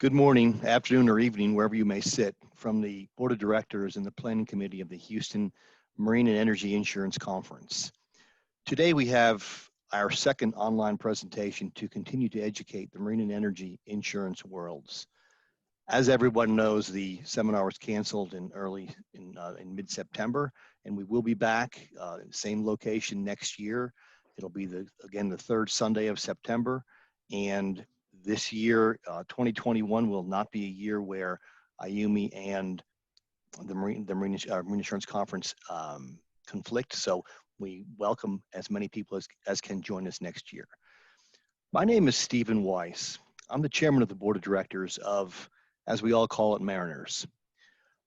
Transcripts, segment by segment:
Good morning, afternoon, or evening, wherever you may sit, from the Board of Directors and the Planning Committee of the Houston Marine and Energy Insurance Conference. Today we have our second online presentation to continue to educate the marine and energy insurance worlds. As everyone knows, the seminar was canceled in mid-September, and we will be back same location next year. It'll be again the third Sunday of September, and this year, 2021, will not be a year where HMEIC and the Marine Insurance Conference conflict. So we welcome as many people as can join us next year. My name is Steven Weiss. I'm the chairman of the board of directors of, as we all call it, Mariners.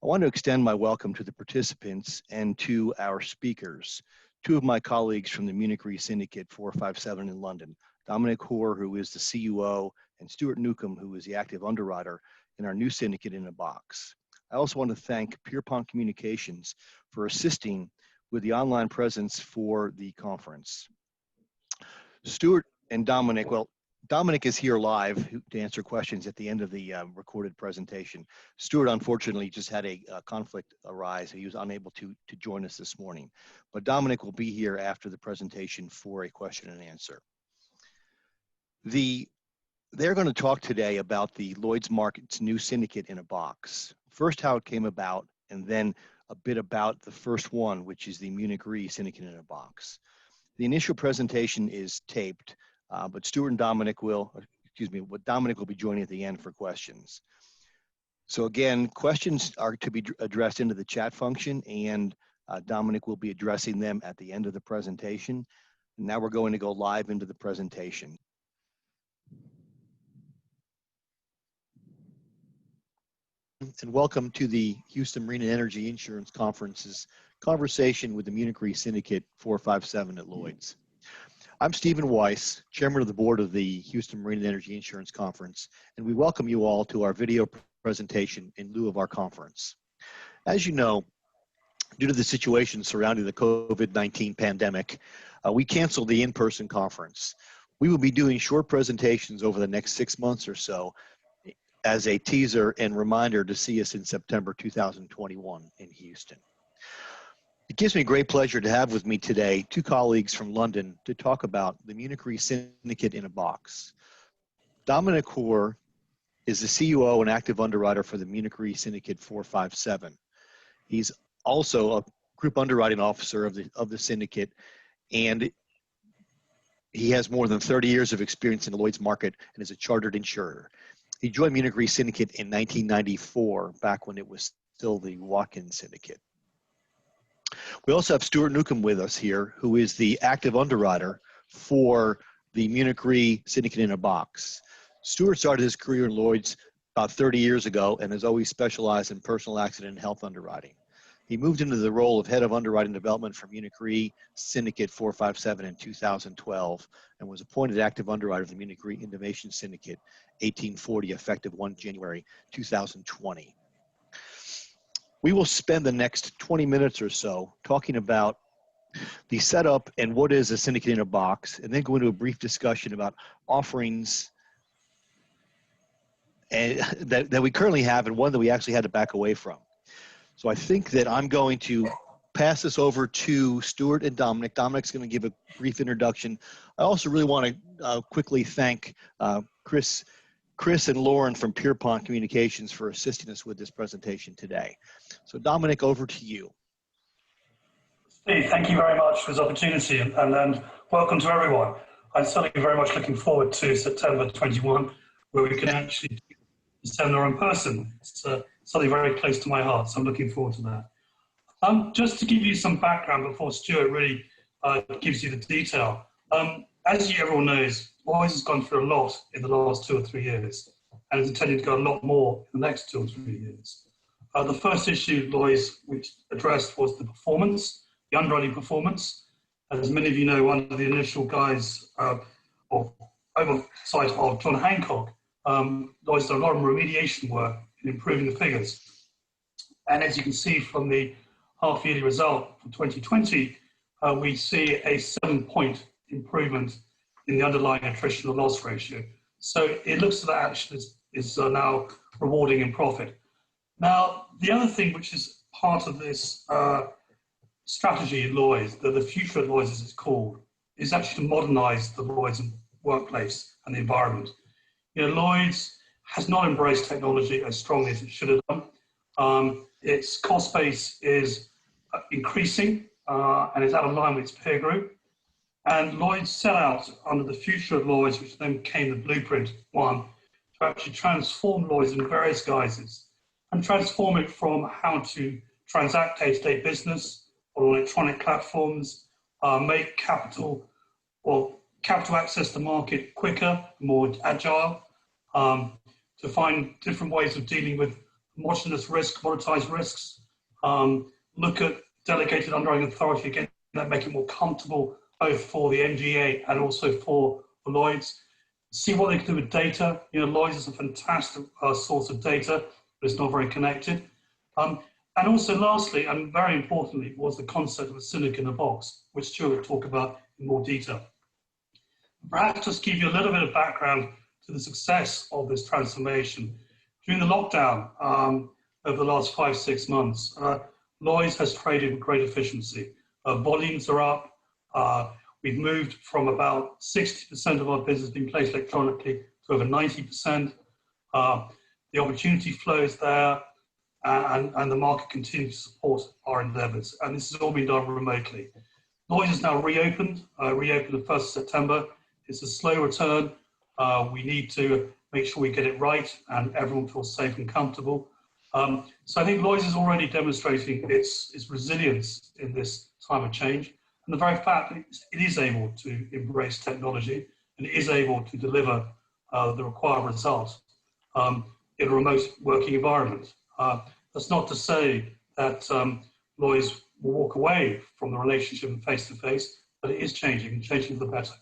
I want to extend my welcome to the participants and to our speakers, two of my colleagues from the Munich Re Syndicate 457 in London, Dominick, Hoare, who is the CUO, and Stuart Newcombe, who is the active underwriter in our new syndicate in a box. I also want to thank Pierpont Communications for assisting with the online presence for the conference. Stuart and Dominick, well, Dominick is here live to answer questions at the end of the recorded presentation. Stuart, unfortunately, just had a conflict arise. He was unable to join us this morning. But Dominick will be here after the presentation for a question and answer. They're going to talk today about the Lloyd's Market's new syndicate in a box. First, how it came about, and then a bit about the first one, which is the Munich Re Syndicate in a box. The initial presentation is taped, but Stuart and Dominick will be joining at the end for questions. So again, questions are to be addressed into the chat function, and Dominick will be addressing them at the end of the presentation. Now we're going to go live into the presentation. And welcome to the Houston Marine and Energy Insurance Conference's conversation with the Munich Re Syndicate 457 at Lloyd's. I'm Steven Weiss, chairman of the board of the Houston Marine and Energy Insurance Conference, and we welcome you all to our video presentation in lieu of our conference. As you know, due to the situation surrounding the COVID-19 pandemic, we canceled the in-person conference. We will be doing short presentations over the next 6 months or so as a teaser and reminder to see us in September 2021 in Houston. It gives me great pleasure to have with me today two colleagues from London to talk about the Munich Re Syndicate in a box. Dominick Hoare is the CUO and active underwriter for the Munich Re Syndicate 457. He's also a group underwriting officer of the syndicate, and he has more than 30 years of experience in the Lloyd's market and is a chartered insurer. He joined Munich Re Syndicate in 1994, back when it was still the Watkins Syndicate. We also have Stuart Newcombe with us here, who is the active underwriter for the Munich Re Syndicate in a box. Stuart started his career in Lloyd's about 30 years ago and has always specialized in personal accident and health underwriting. He moved into the role of head of underwriting development for Munich Re Syndicate 457 in 2012 and was appointed active underwriter of the Munich Re Innovation Syndicate 1840 effective 1 January 2020. We will spend the next 20 minutes or so talking about the setup and what is a syndicate in a box, and then go into a brief discussion about offerings that we currently have and one that we actually had to back away from. So I think that I'm going to pass this over to Stuart and Dominick. Dominick's going to give a brief introduction. I also really want to quickly thank Chris and Lauren from Pierpont Communications for assisting us with this presentation today. So Dominick, over to you. Steve, thank you very much for this opportunity, and welcome to everyone. I'm certainly very much looking forward to September 21, where we can actually do the seminar in person. It's something very close to my heart, so I'm looking forward to that. Just to give you some background before Stuart really gives you the detail. As everyone knows, Lloyd's has gone through a lot in the last 2 or 3 years, and is intending to go a lot more in the next 2 or 3 years. The first issue Lloyd's addressed was the performance, the underwriting performance. As many of you know, under the initial guise of oversight of John Hancock, Lloyd's done a lot of remediation work in improving the figures. And as you can see from the half-yearly result for 2020, we see a 7-point improvement in the underlying attritional loss ratio. So it looks at that actually as is now rewarding in profit. Now, the other thing which is part of this strategy in Lloyd's, the future of Lloyd's as it's called, is actually to modernise the Lloyd's workplace and the environment. You know, Lloyd's has not embraced technology as strongly as it should have done. Its cost base is increasing and is out of line with its peer group. And Lloyd's set out under the future of Lloyd's, which then became the Blueprint one, to actually transform Lloyd's in various guises and transform it from how to transact day-to-day business on electronic platforms, make capital access to market quicker, more agile, to find different ways of dealing with homogenous risk, commoditized risks, look at delegated underwriting authority, again, that make it more comfortable both for the MGA and also for Lloyd's. See what they can do with data. You know, Lloyd's is a fantastic source of data, but it's not very connected. And also lastly, and very importantly, was the concept of a syndicate in a box, which Stuart will talk about in more detail. Perhaps just give you a little bit of background to the success of this transformation. During the lockdown over the last 5-6 months, Lloyd's has traded with great efficiency. Volumes are up. We've moved from about 60% of our business being placed electronically to over 90%. The opportunity flow is there, and the market continues to support our endeavours. And this has all been done remotely. Lloyd's is now reopened the 1st of September. It's a slow return. We need to make sure we get it right and everyone feels safe and comfortable. So I think Lloyd's is already demonstrating its resilience in this time of change. And the very fact that it is able to embrace technology and it is able to deliver the required results in a remote working environment. That's not to say that Lloyd's will walk away from the relationship face-to-face, but it is changing and changing for the better.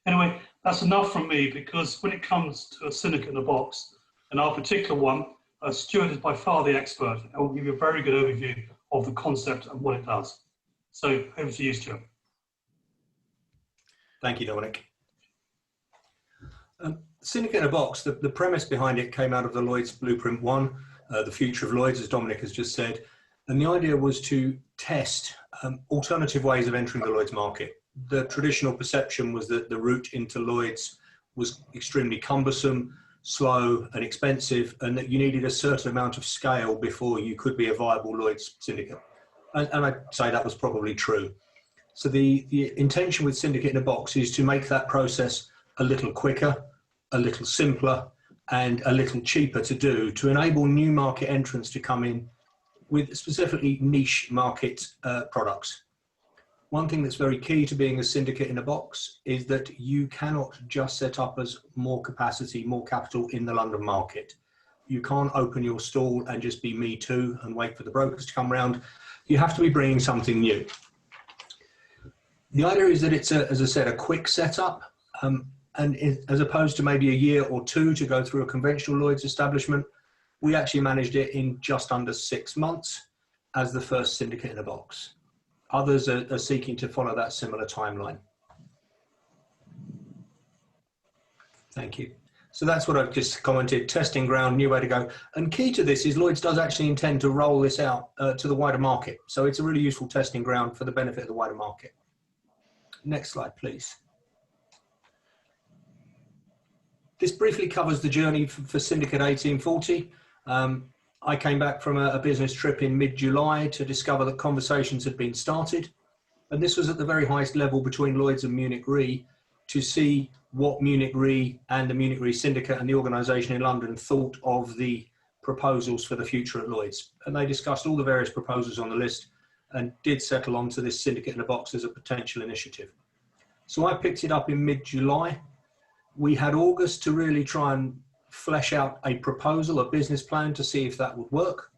Anyway, that's enough from me, because when it comes to a syndicate in a box, and our particular one, Stuart is by far the expert and will give you a very good overview of the concept and what it does. So over to you, Stuart. Thank you, Dominic. Syndicate in a box, the premise behind it came out of the Lloyd's Blueprint 1, the future of Lloyd's, as Dominic has just said. And the idea was to test alternative ways of entering the Lloyd's market. The traditional perception was that the route into Lloyd's was extremely cumbersome, slow and expensive, and that you needed a certain amount of scale before you could be a viable Lloyd's syndicate. And I'd say that was probably true. So the intention with Syndicate in a box is to make that process a little quicker, a little simpler, and a little cheaper to do, to enable new market entrants to come in with specifically niche market products. One thing that's very key to being a syndicate in a box is that you cannot just set up as more capacity, more capital in the London market. You can't open your stall and just be me too and wait for the brokers to come round. You have to be bringing something new. The idea is that it's, as I said, a quick setup, and as opposed to maybe a year or two to go through a conventional Lloyd's establishment, we actually managed it in just under 6 months as the first syndicate in a box. Others are seeking to follow that similar timeline. Thank you. So that's what I've just commented, testing ground, new way to go. And key to this is Lloyd's does actually intend to roll this out to the wider market. So it's a really useful testing ground for the benefit of the wider market. Next slide, please. This briefly covers the journey for Syndicate 1840. I came back from a business trip in mid-July to discover that conversations had been started. And this was at the very highest level between Lloyd's and Munich Re, to see what Munich Re and the Munich Re Syndicate and the organisation in London thought of the proposals for the future at Lloyd's. And they discussed all the various proposals on the list and did settle on to this Syndicate in a box as a potential initiative. So I picked it up in mid-July. We had August to really try and flesh out a proposal, a business plan, to see if that would work.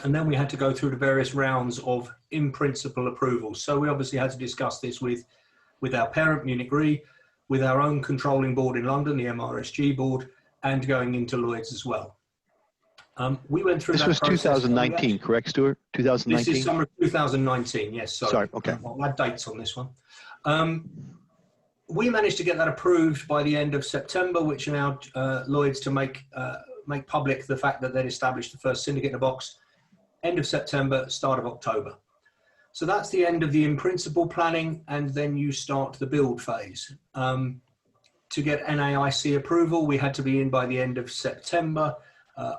And then we had to go through the various rounds of in-principle approvals. So we obviously had to discuss this with our parent, Munich Re, with our own controlling board in London, the MRSG board, and going into Lloyd's as well. We went through that process. This was 2019, correct, Stuart? 2019? This is summer of 2019, yes. Sorry, okay. I'll add dates on this one. We managed to get that approved by the end of September, which allowed Lloyd's to make public the fact that they'd established the first syndicate in a box. End of September, start of October. So that's the end of the in-principle planning, and then you start the build phase. To get NAIC approval, we had to be in by the end of September,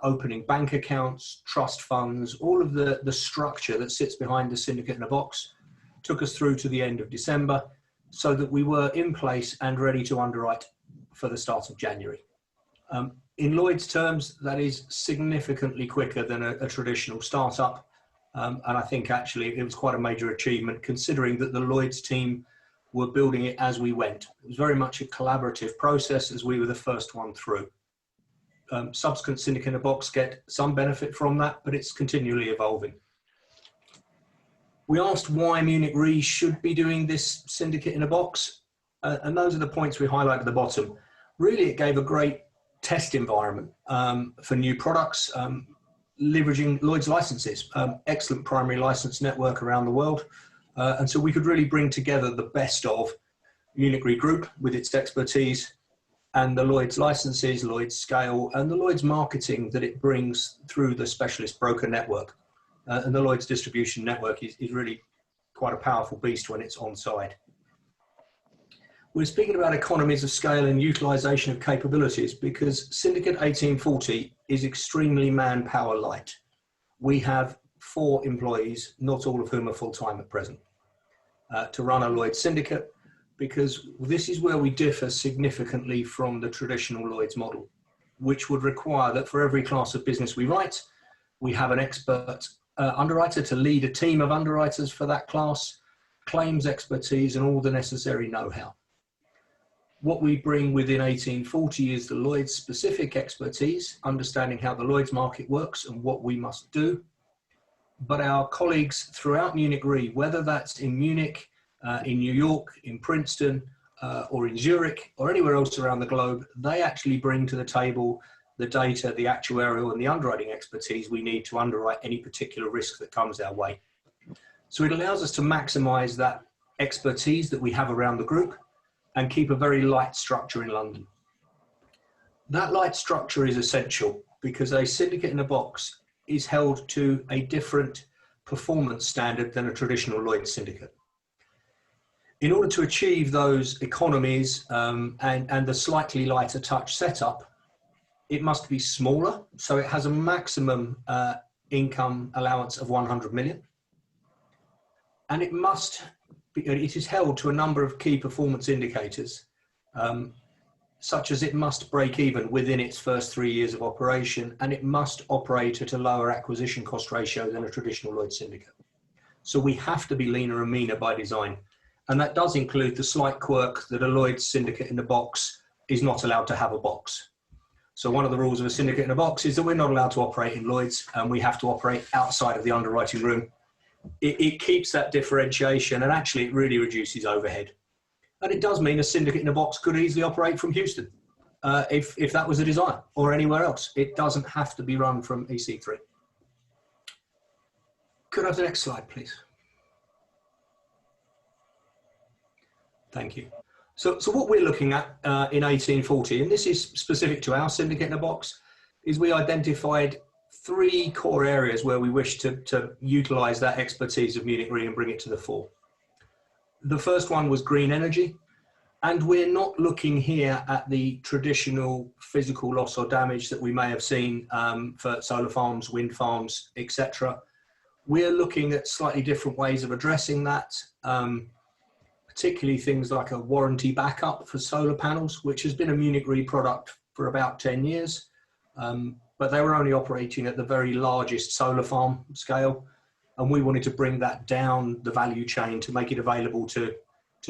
opening bank accounts, trust funds, all of the structure that sits behind the syndicate in a box took us through to the end of December, so that we were in place and ready to underwrite for the start of January. In Lloyd's terms, that is significantly quicker than a traditional startup. And I think actually it was quite a major achievement, considering that the Lloyd's team were building it as we went. It was very much a collaborative process, as we were the first one through. Subsequent syndicate in a box get some benefit from that, but it's continually evolving. We asked why Munich Re should be doing this syndicate in a box, and those are the points we highlight at the bottom. Really, it gave a great test environment for new products, leveraging Lloyd's licenses, excellent primary license network around the world. And so we could really bring together the best of Munich Re Group with its expertise, and the Lloyd's licenses, Lloyd's scale, and the Lloyd's marketing that it brings through the specialist broker network. And the Lloyd's distribution network is really quite a powerful beast when it's on side. We're speaking about economies of scale and utilization of capabilities, because Syndicate 1840 is extremely manpower light. We have 4 employees, not all of whom are full-time at present, to run a Lloyd's syndicate, because this is where we differ significantly from the traditional Lloyd's model, which would require that for every class of business we write, we have an expert underwriter to lead a team of underwriters for that class, claims expertise, and all the necessary know-how. What we bring within 1840 is the Lloyd's specific expertise, understanding how the Lloyd's market works and what we must do. But our colleagues throughout Munich Re, whether that's in Munich, in New York, in Princeton, or in Zurich, or anywhere else around the globe, they actually bring to the table the data, the actuarial, and the underwriting expertise we need to underwrite any particular risk that comes our way. So it allows us to maximize that expertise that we have around the group and keep a very light structure in London. That light structure is essential because a syndicate in a box is held to a different performance standard than a traditional Lloyd's syndicate. In order to achieve those economies and the slightly lighter touch setup, it must be smaller. So it has a maximum income allowance of 100 million. And it is held to a number of key performance indicators, such as it must break even within its first 3 years of operation, and it must operate at a lower acquisition cost ratio than a traditional Lloyd's syndicate. So we have to be leaner and meaner by design. And that does include the slight quirk that a Lloyd's syndicate in a box is not allowed to have a box. So one of the rules of a syndicate in a box is that we're not allowed to operate in Lloyd's, and we have to operate outside of the underwriting room. It keeps that differentiation, and actually it really reduces overhead. And it does mean a syndicate in a box could easily operate from Houston if that was a desire, or anywhere else. It doesn't have to be run from EC3. Could I have the next slide, please? Thank you. So what we're looking at in 1840, and this is specific to our syndicate in a box, is we identified 3 core areas where we wish to utilize that expertise of Munich Re and bring it to the fore. The first one was green energy, and we're not looking here at the traditional physical loss or damage that we may have seen for solar farms, wind farms, etc. We're looking at slightly different ways of addressing that, particularly things like a warranty backup for solar panels, which has been a Munich Re product for about 10 years. But they were only operating at the very largest solar farm scale. And we wanted to bring that down the value chain to make it available to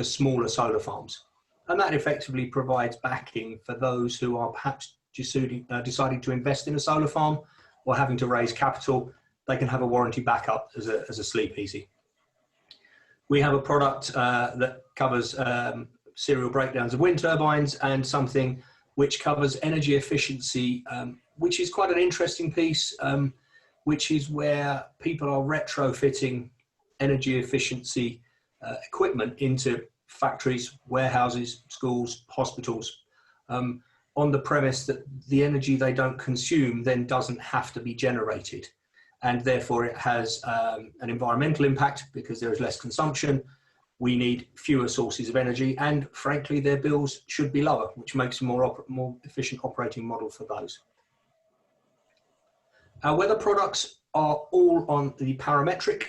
smaller solar farms. And that effectively provides backing for those who are perhaps deciding to invest in a solar farm or having to raise capital. They can have a warranty backup as a sleep easy. We have a product that covers serial breakdowns of wind turbines, and something which covers energy efficiency, which is quite an interesting piece, which is where people are retrofitting energy efficiency equipment into factories, warehouses, schools, hospitals, on the premise that the energy they don't consume then doesn't have to be generated. And therefore it has an environmental impact because there is less consumption. We need fewer sources of energy, and frankly, their bills should be lower, which makes a more efficient operating model for those. Our weather products are all on the parametric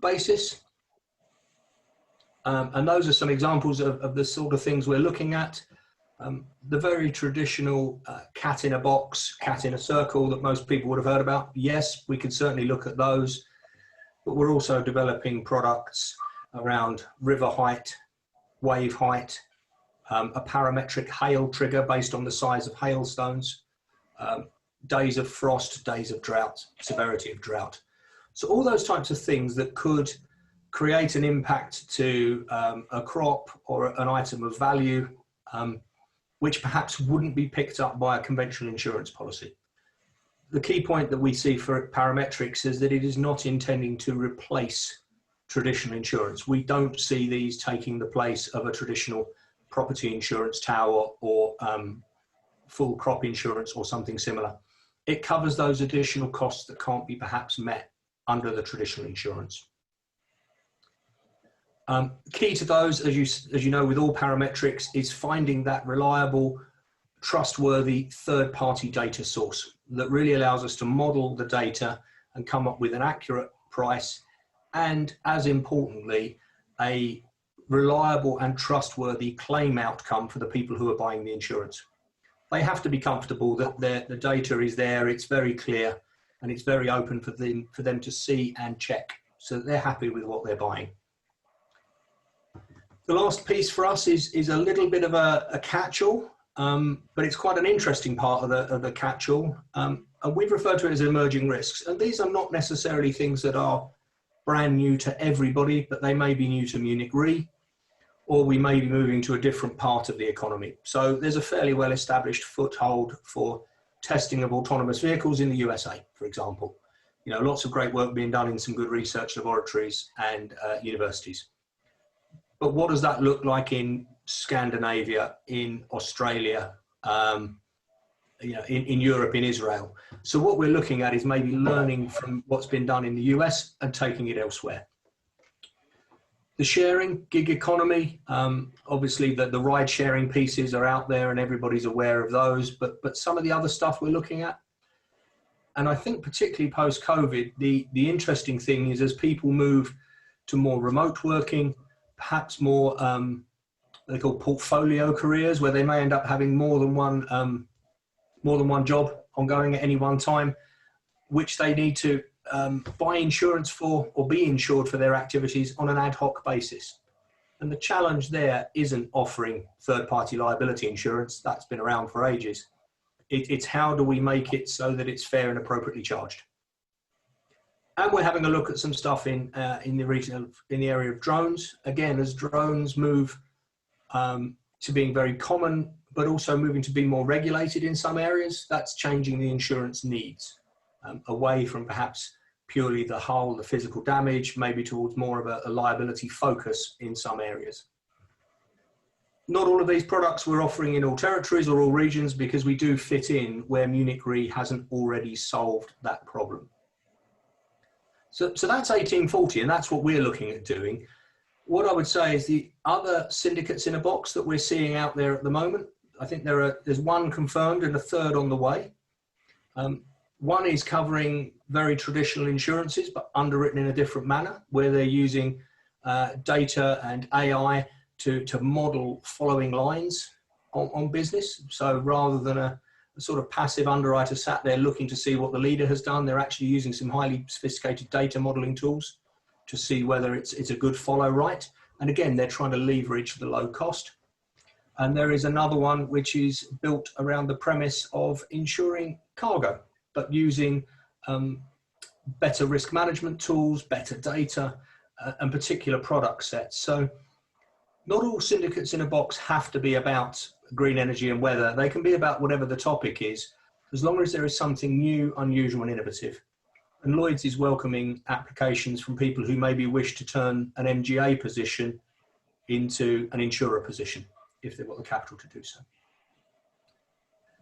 basis. And those are some examples of the sort of things we're looking at. The very traditional cat in a box, cat in a circle that most people would have heard about. Yes, we could certainly look at those, but we're also developing products around river height, wave height, a parametric hail trigger based on the size of hailstones, days of frost, days of drought, severity of drought. So all those types of things that could create an impact to a crop or an item of value, which perhaps wouldn't be picked up by a conventional insurance policy. The key point that we see for parametrics is that it is not intending to replace traditional insurance. We don't see these taking the place of a traditional property insurance tower or full crop insurance or something similar. It covers those additional costs that can't be perhaps met under the traditional insurance. Key to those, as you know, with all parametrics, is finding that reliable, trustworthy third-party data source that really allows us to model the data and come up with an accurate price, and as importantly, a reliable and trustworthy claim outcome for the people who are buying the insurance. They have to be comfortable that the data is there, it's very clear, and it's very open for them to see and check, so that they're happy with what they're buying. The last piece for us is a little bit of a catch-all, but it's quite an interesting part of the catch-all. And we've referred to it as emerging risks. And these are not necessarily things that are brand new to everybody, but they may be new to Munich Re, or we may be moving to a different part of the economy. So there's a fairly well-established foothold for testing of autonomous vehicles in the USA, for example. You know, lots of great work being done in some good research laboratories and universities. But what does that look like in Scandinavia, in Australia, you know, in Europe, in Israel? So what we're looking at is maybe learning from what's been done in the US and taking it elsewhere. The sharing, gig economy, obviously the ride sharing pieces are out there and everybody's aware of those, but some of the other stuff we're looking at, and I think particularly post-COVID, the interesting thing is as people move to more remote working, perhaps more they call portfolio careers, where they may end up having more than one job ongoing at any one time, which they need to buy insurance for or be insured for their activities on an ad hoc basis. And the challenge there isn't offering third-party liability insurance. That's been around for ages. It's how do we make it so that it's fair and appropriately charged. And we're having a look at some stuff in the area of drones. Again, as drones move to being very common, but also moving to be more regulated in some areas, that's changing the insurance needs away from perhaps purely the hull, the physical damage, maybe towards more of a liability focus in some areas. Not all of these products we're offering in all territories or all regions because we do fit in where Munich Re hasn't already solved that problem. So that's 1840, and that's what we're looking at doing. What I would say is the other syndicates in a box that we're seeing out there at the moment, I think there's one confirmed and a third on the way. One is covering very traditional insurances, but underwritten in a different manner, where they're using data and AI to model following lines on business. So rather than a sort of passive underwriter sat there looking to see what the leader has done, they're actually using some highly sophisticated data modeling tools to see whether it's a good follow right. And again, they're trying to leverage the low cost. And there is another one which is built around the premise of insuring cargo, but using better risk management tools, better data, and particular product sets. So not all syndicates in a box have to be about green energy and weather. They can be about whatever the topic is, as long as there is something new, unusual, and innovative. And Lloyd's is welcoming applications from people who maybe wish to turn an MGA position into an insurer position if they've got the capital to do so.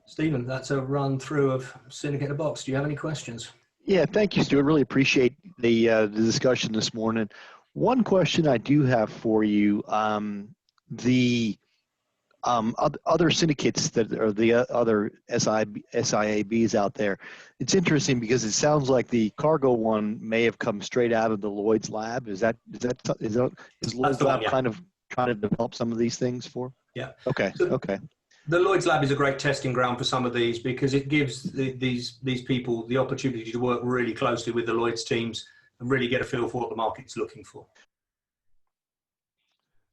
Stephen, that's a run through of Syndicate in a box. Do you have any questions? Yeah, thank you, Stuart. Really appreciate the discussion this morning. One question I do have for you, other syndicates that are the other SIABs out there, it's interesting because it sounds like the cargo one may have come straight out of the Lloyd's lab. Is Lloyd's lab kind of trying to develop some of these things for? Yeah. Okay. So okay. The Lloyd's lab is a great testing ground for some of these because it gives these people the opportunity to work really closely with the Lloyd's teams and really get a feel for what the market's looking for.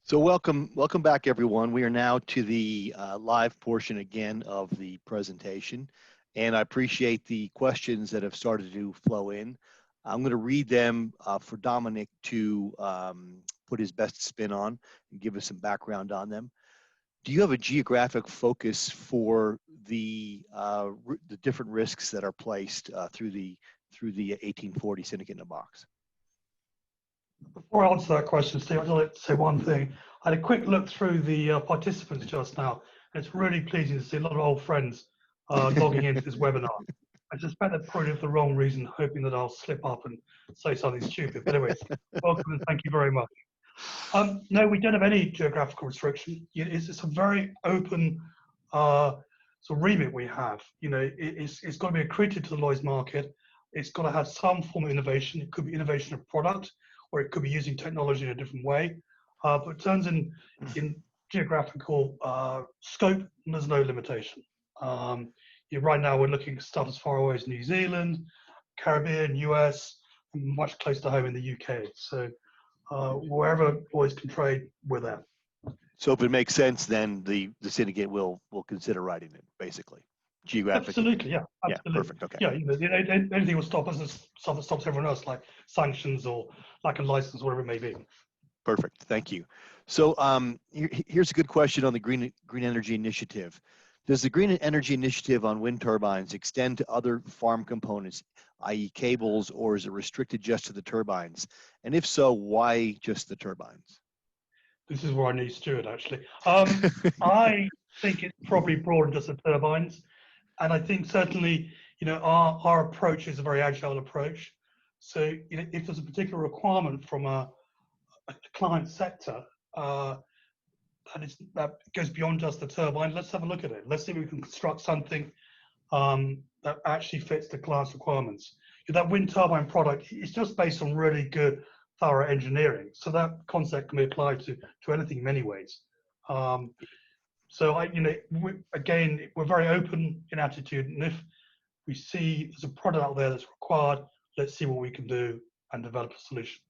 So welcome back, everyone. We are now to the live portion again of the presentation, and I appreciate the questions that have started to flow in. I'm going to read them for Dominick to put his best spin on and give us some background on them. Do you have a geographic focus for the different risks that are placed through the 1840 Syndicate in a box? Before I answer that question, Steve, I'd like to say one thing. I had a quick look through the participants just now, and it's really pleasing to see a lot of old friends logging into this webinar. I suspect they're probably for the wrong reason, hoping that I'll slip up and say something stupid. But anyways, welcome and thank you very much. No, we don't have any geographical restriction. It's a very open sort of remit we have. You know, it's got to be accretive to the Lloyd's market. It's got to have some form of innovation. It could be innovation of product, or it could be using technology in a different way. But in terms in geographical scope, there's no limitation. Right now we're looking at stuff as far away as New Zealand, Caribbean, US, and much closer to home in the UK. So wherever Lloyd's can trade, we're there. So if it makes sense, then the syndicate will consider writing it, basically, geographically. Absolutely, yeah. Absolutely. Yeah, perfect, okay. Yeah, anything will stop us is stuff that stops everyone else, like sanctions or lack of license, whatever it may be. Perfect, thank you. So here's a good question on the Green Energy Initiative. Does the Green Energy Initiative on wind turbines extend to other farm components, i.e. cables, or is it restricted just to the turbines? And if so, why just the turbines? This is where I need Stuart, actually. I think it's probably broader than just the turbines. And I think certainly, our approach is a very agile approach. So, if there's a particular requirement from a client sector, that goes beyond just the turbine, let's have a look at it. Let's see if we can construct something that actually fits the client's requirements. That wind turbine product is just based on really good, thorough engineering. So that concept can be applied to anything in many ways. So we're very open in attitude, and if we see there's a product out there that's required, let's see what we can do and develop a solution.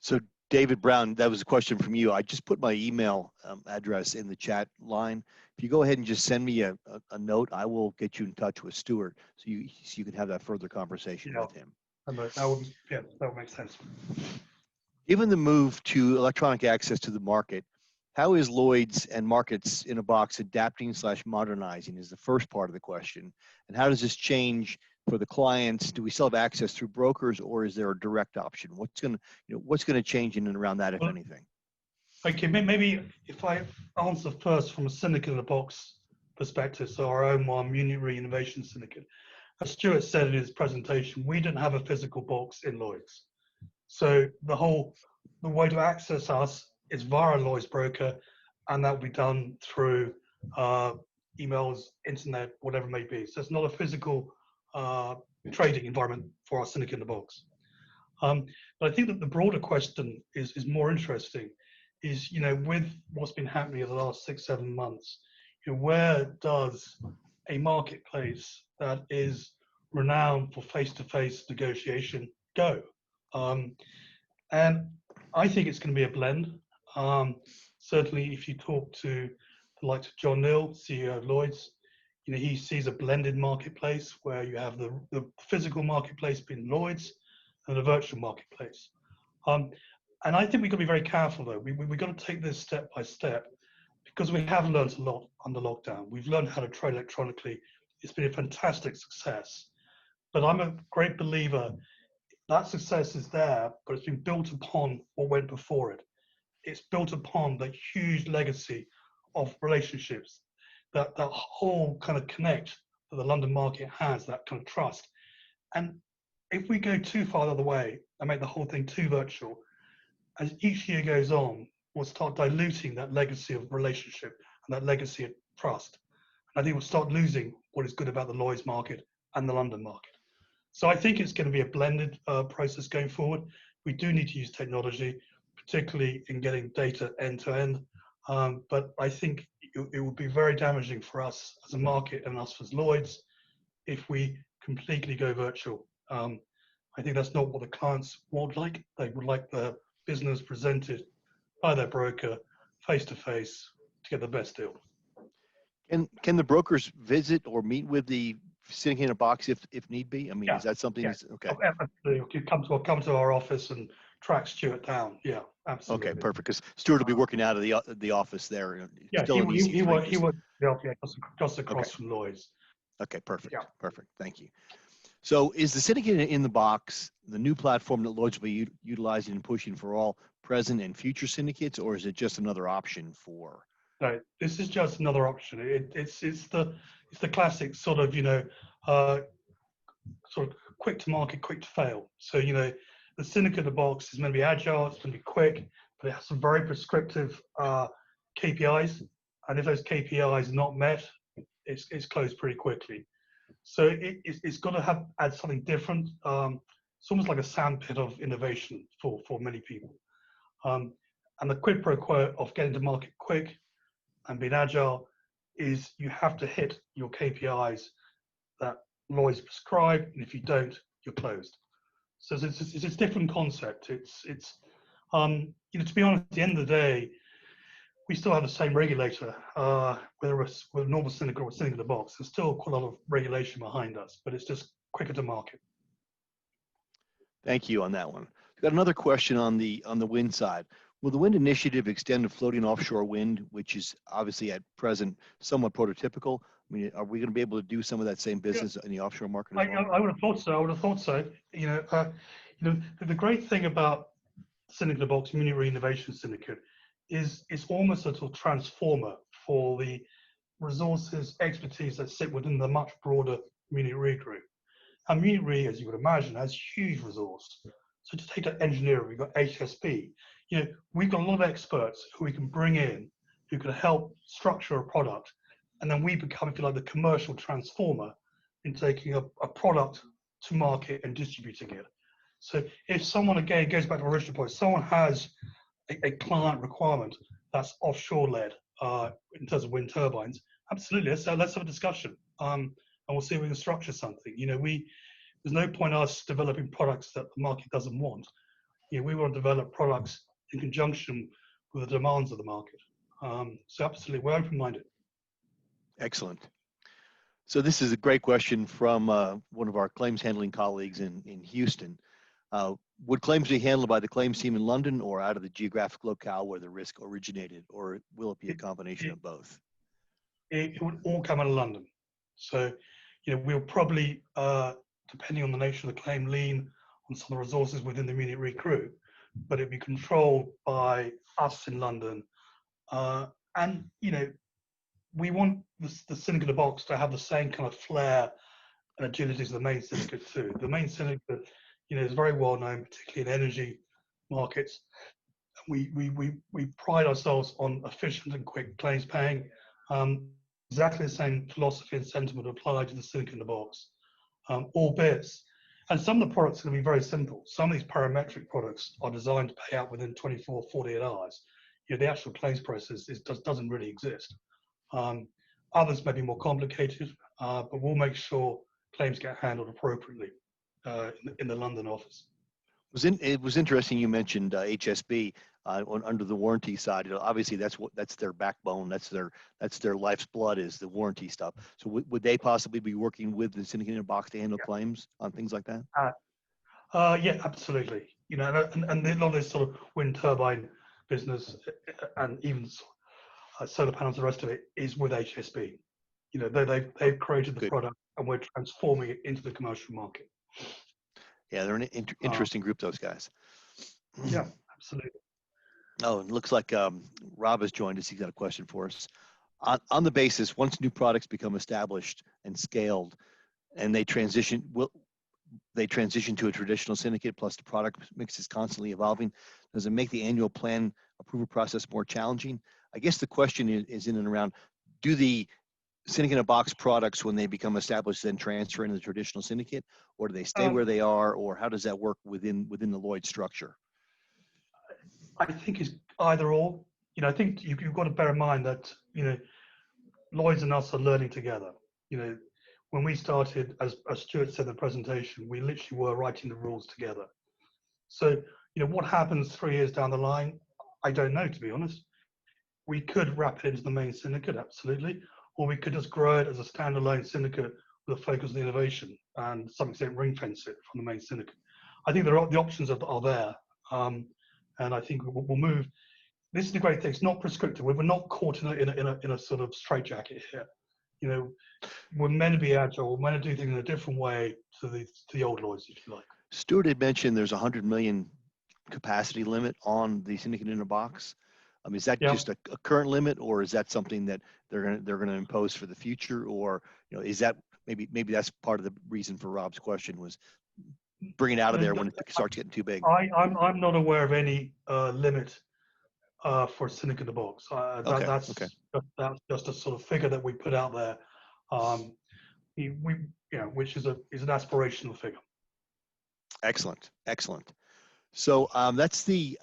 So David Brown, that was a question from you. I just put my email address in the chat line. If you go ahead and just send me a note, I will get you in touch with Stuart so you can have that further conversation with him. That would make sense. Given the move to electronic access to the market, how is Lloyd's and Markets in a Box adapting / modernizing is the first part of the question. And how does this change for the clients? Do we still have access through brokers, or is there a direct option? What's going to change in and around that, if anything? Okay, maybe if I answer first from a Syndicate in a Box perspective, so our own one, Munich Re Innovation Syndicate. As Stuart said in his presentation, we don't have a physical box in Lloyd's. So the way to access us is via a Lloyd's broker, and that will be done through emails, internet, whatever it may be. So it's not a physical trading environment for our Syndicate in the Box. But I think that the broader question is more interesting. Is with what's been happening in the last 6-7 months, where does a marketplace that is renowned for face-to-face negotiation go? And I think it's going to be a blend. Certainly, if you talk to the likes of John Neal, CEO of Lloyd's, he sees a blended marketplace where you have the physical marketplace being Lloyd's and a virtual marketplace. And I think we've got to be very careful, though. We've got to take this step by step, because we have learned a lot under lockdown. We've learned how to trade electronically. It's been a fantastic success. But I'm a great believer that success is there, but it's been built upon what went before it. it's built upon the huge legacy of relationships, that whole kind of connect that the London market has, that kind of trust. And if we go too far the other way and make the whole thing too virtual, as each year goes on, we'll start diluting that legacy of relationship and that legacy of trust. And I think we'll start losing what is good about the Lloyd's market and the London market. So I think it's going to be a blended process going forward. We do need to use technology, particularly in getting data end to end. But I think it would be very damaging for us as a market and us as Lloyd's if we completely go virtual. I think that's not what the clients would like. They would like the business presented by their broker face to face to get the best deal. And can the brokers visit or meet with the Syndicate in a box if need be? I mean, is that something? Yeah. Okay. You come to our office and track Stuart down. Yeah, absolutely. Okay, perfect. Because Stuart will be working out of the office there. Yeah, still he worked just across Okay. from Lloyd's. Okay, perfect. Yeah. Perfect. Thank you. So is the Syndicate in the box the new platform that Lloyd's will be utilizing and pushing for all present and future syndicates, or is it just another option for? No, this is just another option. It's the classic sort of sort of quick to market, quick to fail. So the Syndicate in the box is going to be agile, it's going to be quick, but it has some very prescriptive KPIs, and if those KPIs are not met, it's closed pretty quickly. So it's got to add something different. It's almost like a sandpit of innovation for many people. And the quid pro quo of getting to market quick and being agile is you have to hit your KPIs that Lloyd's prescribe, and if you don't, you're closed. So it's a different concept. It's to be honest, at the end of the day, we still have the same regulator, whether it's with a normal syndicate or Syndicate in the box. There's still quite a lot of regulation behind us, but it's just quicker to market. Thank you on that one. We've got another question on the wind side. Will the wind initiative extend to floating offshore wind, which is obviously at present somewhat prototypical? I mean, are we going to be able to do some of that same business in the offshore market as well? I would have thought so. The great thing about Syndicate in the box, Munich Re Innovation Syndicate, is it's almost a little transformer for the resources, expertise that sit within the much broader Munich Re Group. And Munich Re, as you would imagine, has huge resource. So to take that engineering, we've got HSB. We've got a lot of experts who we can bring in, who can help structure a product, and then we become, if you like, the commercial transformer in taking a product to market and distributing it. So if someone, again, goes back to the original point, someone has a client requirement that's offshore led in terms of wind turbines, absolutely, let's have a discussion, and we'll see if we can structure something. There's no point us developing products that the market doesn't want. We want to develop products in conjunction with the demands of the market. So absolutely, we're open-minded. Excellent. So this is a great question from one of our claims handling colleagues in Houston. Would claims be handled by the claims team in London or out of the geographic locale where the risk originated, or will it be a combination of both? It would all come out of London. So, we'll probably, depending on the nature of the claim, lean on some of the resources within the Munich Re Group, but it'd be controlled by us in London. And, we want the Syndicate in the box to have the same kind of flair and agility as the main syndicate too. The main syndicate, is very well known, particularly in energy markets. We pride ourselves on efficient and quick claims paying. Exactly the same philosophy and sentiment apply to the Syndicate in the box. All bits. And some of the products are going to be very simple. Some of these parametric products are designed to pay out within 24, 48 hours. The actual claims process doesn't really exist. Others may be more complicated, but we'll make sure claims get handled appropriately in the London office. It was interesting you mentioned HSB under the warranty side. Obviously, that's their backbone. That's their life's blood is the warranty stuff. So would they possibly be working with the Syndicate in a box to handle claims on things like that? Yeah, absolutely. And a lot of this sort of wind turbine business and even solar panels, the rest of it is with HSB. They've created the product and we're transforming it into the commercial market. Yeah, they're an interesting group, those guys. Yeah, absolutely. Oh, it looks like Rob has joined us. He's got a question for us. On the basis, once new products become established and scaled, and they transition, will they transition to a traditional syndicate, plus the product mix is constantly evolving? Does it make the annual plan approval process more challenging? I guess the question is in and around, do the syndicate in a box products, when they become established, then transfer into the traditional syndicate, or do they stay where they are, or how does that work within the Lloyd structure? I think it's either or. I think you've got to bear in mind that, Lloyd's and us are learning together. When we started, as Stuart said in the presentation, we literally were writing the rules together. So, what happens 3 years down the line, I don't know, to be honest. We could wrap it into the main syndicate, absolutely, or we could just grow it as a standalone syndicate with a focus on innovation and to some extent ring fence it from the main syndicate. I think the options are there, and I think we'll move. This is the great thing; it's not prescriptive. We're not caught in a sort of straitjacket here. We're meant to be agile. We're meant to do things in a different way to the old Lloyd's, if you like. Stuart had mentioned there's 100 million capacity limit on the syndicate in a box. Is that just a current limit, or is that something that they're gonna impose for the future, or is that maybe that's part of the reason for Rob's question, was bring it out of there when it starts getting too big? I'm not aware of any limit for syndicate in the box. That's just a sort of figure that we put out there, which is an aspirational figure. Excellent. So that's the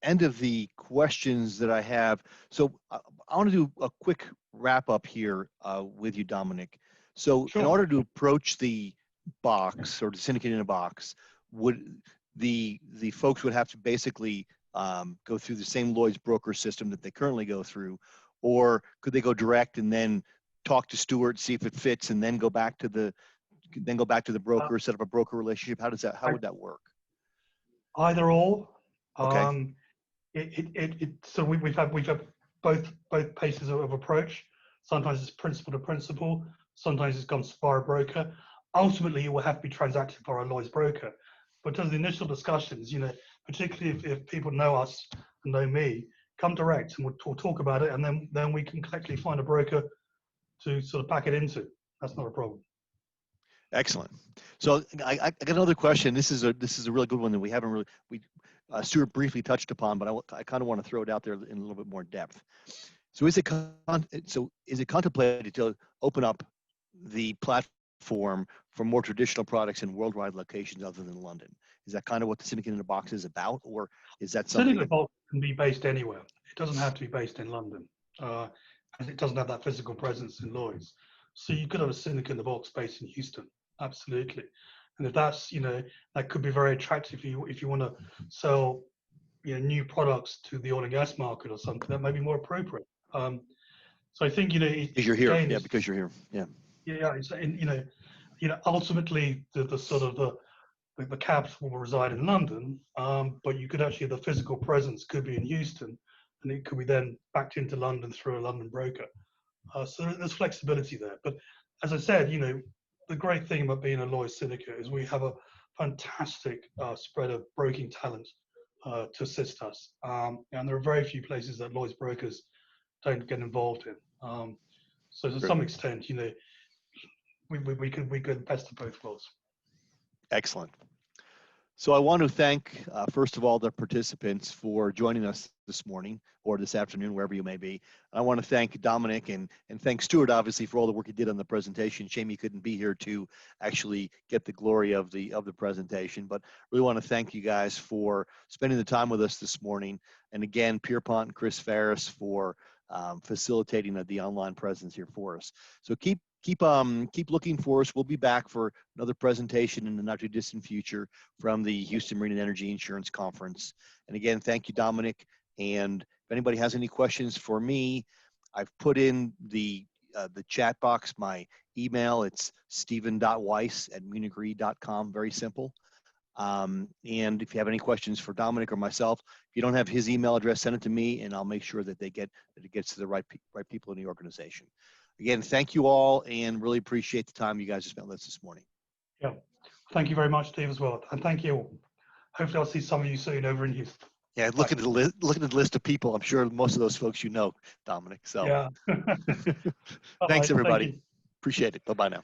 end of the questions that I have. So I want to do a quick wrap up here with you, Dominick. So in order to approach the box or the syndicate in a box, would the folks would have to basically go through the same Lloyd's broker system that they currently go through, or could they go direct and then talk to Stuart, see if it fits, and then go back to the broker, set up a broker relationship? How would that work? Either or. Okay. So we've had both paces of approach. Sometimes it's principal to principal. Sometimes it's gone via a broker. Ultimately, it will have to be transacted by a Lloyd's broker. But as the initial discussions, particularly if people know us and know me, come direct and we'll talk about it, and then we can collectively find a broker to sort of pack it into. That's not a problem. Excellent. So I got another question. This is a really good one that we haven't really Stuart briefly touched upon, but I kind of want to throw it out there in a little bit more depth. So is it contemplated to open up the platform for more traditional products in worldwide locations other than London? Is that kind of what the Syndicate in a Box is about, or is that something? Syndicate in a Box can be based anywhere. It doesn't have to be based in London, as it doesn't have that physical presence in Lloyd's. So you could have a Syndicate in the Box based in Houston, absolutely. And if that's, that could be very attractive if you want to sell, new products to the oil and gas market or something, that may be more appropriate. So I think, because you're here, because you're here, ultimately the sort of the capital will reside in London, but you could actually, the physical presence could be in Houston, and it could be then backed into London through a London broker. So there's flexibility there. But as I said, the great thing about being a Lloyd's syndicate is we have a fantastic spread of broking talent to assist us. And there are very few places that Lloyd's brokers don't get involved in. So to some extent, we could best of both worlds. Excellent. So I want to thank, first of all, the participants for joining us this morning or this afternoon, wherever you may be. I want to thank Dominick and thank Stuart, obviously, for all the work he did on the presentation. Shame he couldn't be here to actually get the glory of the presentation, but really want to thank you guys for spending the time with us this morning. And again, Pierpont and Chris Ferris for facilitating the online presence here for us. So keep looking for us. We'll be back for another presentation in the not too distant future from the Houston Marine and Energy Insurance Conference. And again, thank you, Dominick. And if anybody has any questions for me, I've put in the chat box my email. It's steven.weiss@munichre.com. Very simple. And if you have any questions for Dominick or myself, if you don't have his email address, send it to me, and I'll make sure that it gets to the right people in the organization. Again, thank you all, and really appreciate the time you guys have spent with us this morning. Yeah, thank you very much, Steve, as well. And thank you all. Hopefully I'll see some of you soon over in Houston. Yeah, looking at the list of people, I'm sure most of those folks you know, Dominic. So Yeah. thanks Bye-bye. everybody. Thank you. Appreciate it. Bye bye now.